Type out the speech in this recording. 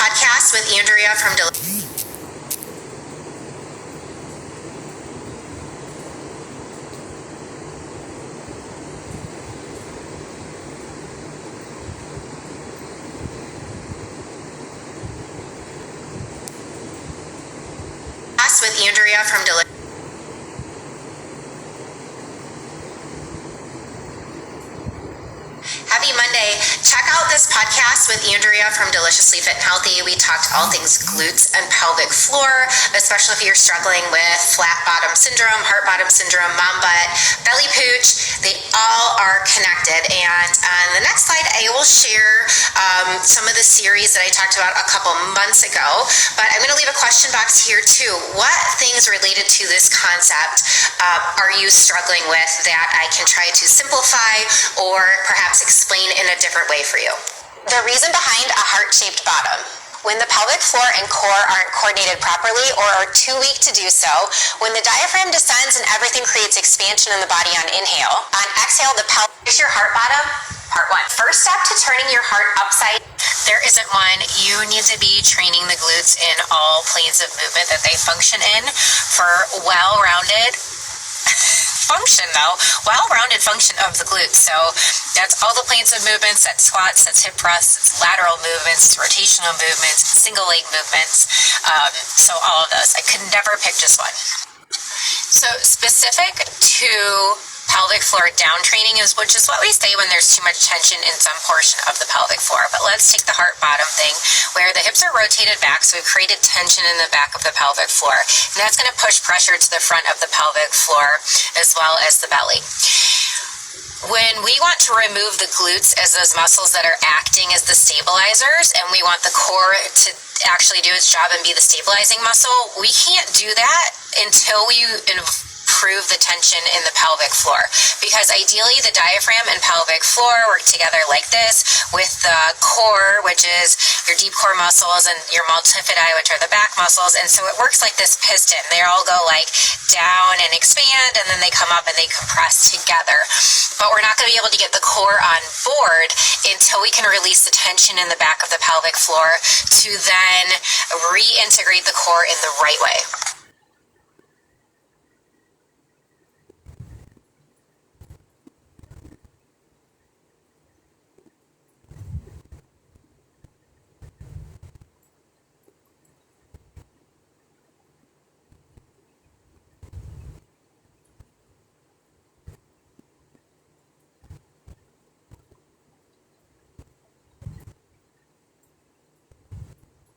podcast with Andrea from Happy Monday. Check out this podcast with Andrea from Deliciously Fit and Healthy. We talked all things glutes and pelvic floor, especially if you're struggling with flat bottom syndrome, heart bottom syndrome, mom butt, belly pooch. They all are connected. And on the next slide, I will share some of the series that I talked about a couple months ago. But I'm going to leave a question box here too. What things related to this concept are you struggling with that I can try to simplify or perhaps explain in a different way for you? The reason behind a heart-shaped bottom. When the pelvic floor and core aren't coordinated properly or are too weak to do so, when the diaphragm descends and everything creates expansion in the body on inhale, on exhale, the pelvic. Here's your heart bottom, part one. First step to turning your heart upside. There isn't one. You need to be training the glutes in all planes of movement that they function in for well-rounded function though, well-rounded function of the glutes. So that's all the planes of movements, that's squats, that's hip thrusts, it's lateral movements, it's rotational movements, single leg movements, so all of those. I could never pick just one. So specific to pelvic floor down training which is what we say when there's too much tension in some portion of the pelvic floor. But let's take the heart bottom thing where the hips are rotated back, so we've created tension in the back of the pelvic floor, and that's going to push pressure to the front of the pelvic floor as well as the belly. When we want to remove the glutes as those muscles that are acting as the stabilizers, and we want the core to actually do its job and be the stabilizing muscle, we can't do that until we improve the tension in the pelvic floor, because ideally the diaphragm and pelvic floor work together like this with the core, which is your deep core muscles, and your multifidi, which are the back muscles, and so it works like this piston. They all go like down and expand, and then they come up and they compress together. But we're not going to be able to get the core on board until we can release the tension in the back of the pelvic floor to then reintegrate the core in the right way.